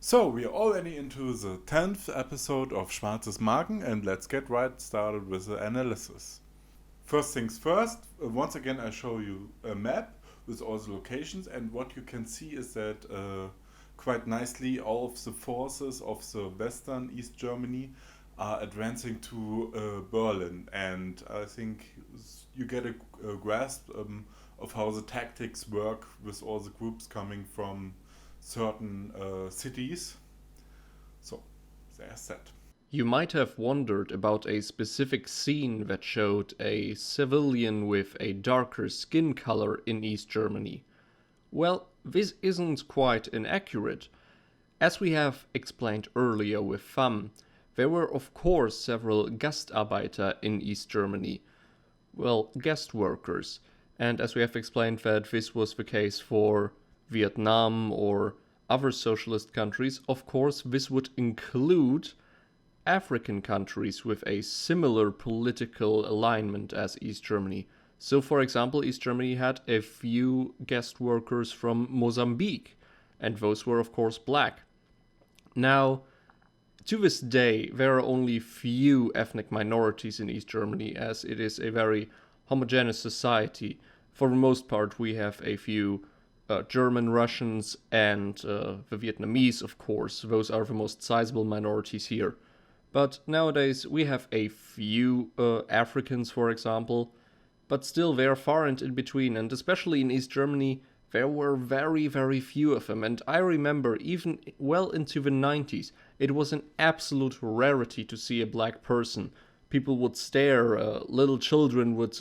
So, we are already into the 10th episode of Schwarzesmarken, and let's get right started with the analysis. First things first, once again I show you a map with all the locations, and what you can see is that quite nicely all of the forces of the Western East Germany are advancing to Berlin, and I think you get a grasp of how the tactics work with all the groups coming from certain cities. So, there's that. You might have wondered about a specific scene that showed a civilian with a darker skin color in East Germany. Well, this isn't quite inaccurate. As we have explained earlier with FAM, there were of course several Gastarbeiter in East Germany. Well, guest workers. And as we have explained that this was the case for Vietnam or other socialist countries, of course this would include African countries with a similar political alignment as East Germany. So for example, East Germany had a few guest workers from Mozambique, and those were of course black. Now, to this day, there are only few ethnic minorities in East Germany, as it is a very homogeneous society. For the most part, we have a few German, Russians, and the Vietnamese, of course. Those are the most sizable minorities here. But nowadays we have a few Africans, for example, but still they are far and in between, and especially in East Germany there were very, very few of them. And I remember even well into the 90s, it was an absolute rarity to see a black person. People would stare, little children would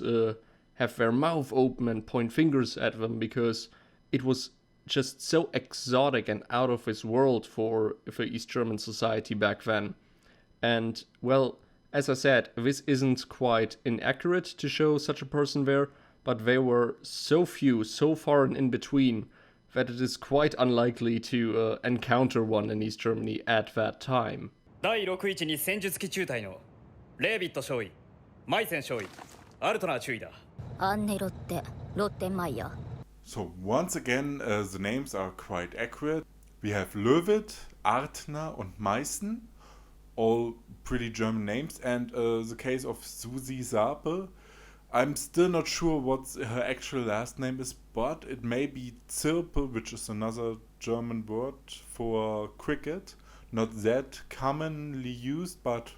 have their mouth open and point fingers at them because it was just so exotic and out of this world for East German society back then. And, well, as I said, this isn't quite inaccurate to show such a person there, but they were so few, so far and in between, that it is quite unlikely to encounter one in East Germany at that time. 第612戦術機中隊のレービット少尉、マイセン少尉、アルトナー中尉だ。アンネロッテ、ロッテンマイヤー。 So, once again, the names are quite accurate. We have Löwit, Artner, and Meissen, all pretty German names, and the case of Susi Sape. I'm still not sure what her actual last name is, but it may be Zirpe, which is another German word for cricket. Not that commonly used, but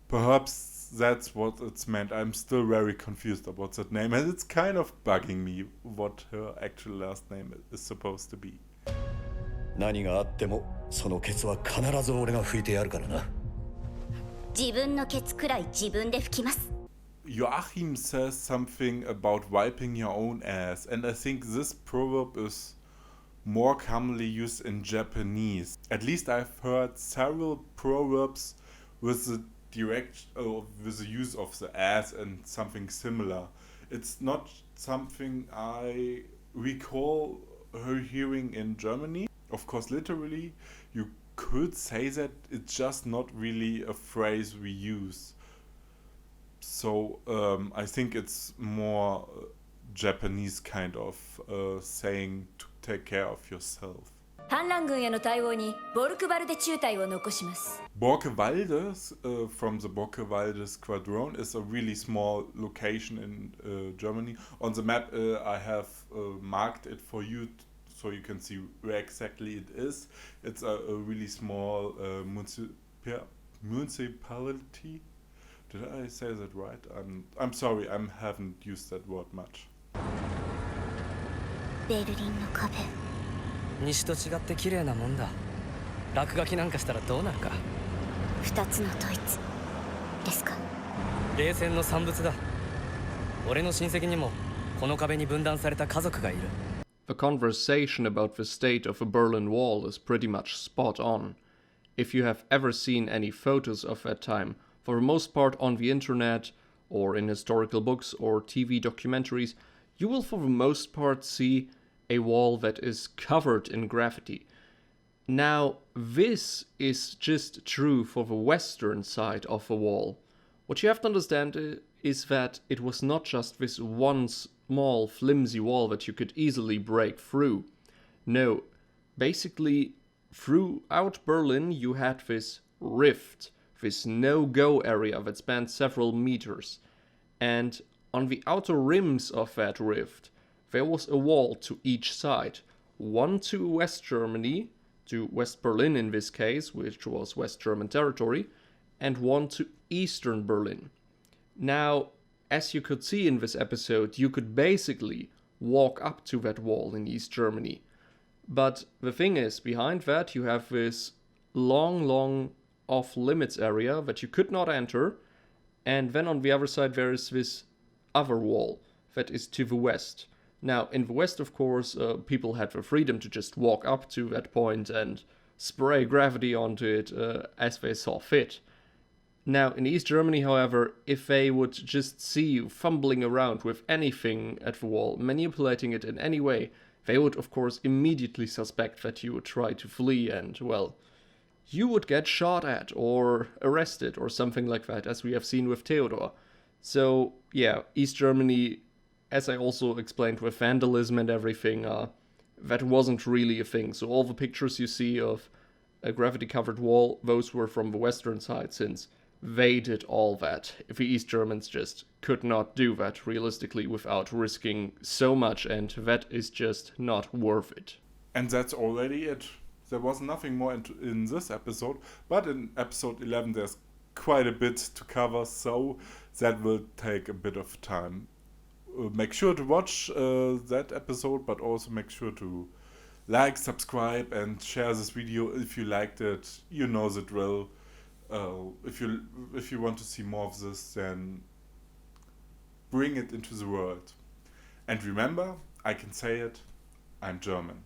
perhaps that's what it's meant. I'm still very confused about that name, and it's kind of bugging me what her actual last name is supposed to be. 何があってもそのケツは必ず俺が拭いてやるからな。自分のケツくらい自分で拭きます。 Joachim says something about wiping your own ass, and I think this proverb is more commonly used in Japanese. At least I've heard several proverbs with the with the use of the ass and something similar. It's not something I recall her hearing in Germany. Of course, literally, you could say that, it's just not really a phrase we use. So I think it's more Japanese kind of saying to take care of yourself. 反乱軍への対応にボルクバルデ中隊を残します。 Borkewalde, from the Borkewalde Squadron, is a really small location in Germany. On the map, I have marked it for you so you can see where exactly it is. It's a really small municipality. Did I say that right? I'm sorry, I haven't used that word much. ベルリンの壁。西と違って綺麗なもんだ。落書きなんかしたらどうなるか。二つの統一ですか。冷戦の産物だ。俺の親戚にもこの壁に分断された家族がいる。The conversation about the state of the Berlin Wall is pretty much spot on. If you have ever seen any photos of that time, for the most part on the internet, or in historical books or TV documentaries, you will for the most part see a wall that is covered in graffiti. Now, this is just true for the western side of the wall. What you have to understand is that it was not just this one small flimsy wall that you could easily break through. No, basically throughout Berlin you had this rift, this no-go area that spanned several meters. And on the outer rims of that rift, there was a wall to each side. One to West Germany, to West Berlin in this case, which was West German territory, and one to Eastern Berlin. Now, as you could see in this episode, you could basically walk up to that wall in East Germany. But the thing is, behind that you have this long off-limits area that you could not enter, and then on the other side there is this other wall that is to the west. Now, in the west, of course, people had the freedom to just walk up to that point and spray gravity onto it as they saw fit. Now, in East Germany, however, if they would just see you fumbling around with anything at the wall, manipulating it in any way, they would, of course, immediately suspect that you would try to flee and, well, you would get shot at or arrested or something like that, as we have seen with Theodor. So, yeah, East Germany, as I also explained with vandalism and everything, that wasn't really a thing. So all the pictures you see of a gravity-covered wall, those were from the western side, since they did all that. If the East Germans just could not do that realistically without risking so much, and that is just not worth it. And that's already it. There was nothing more in this episode, but in episode 11 there's quite a bit to cover, so that will take a bit of time. Make sure to watch that episode, but also make sure to like, subscribe, and share this video if you liked it. You know the drill. If you want to see more of this, then bring it into the world. And remember, I can say it, I'm German.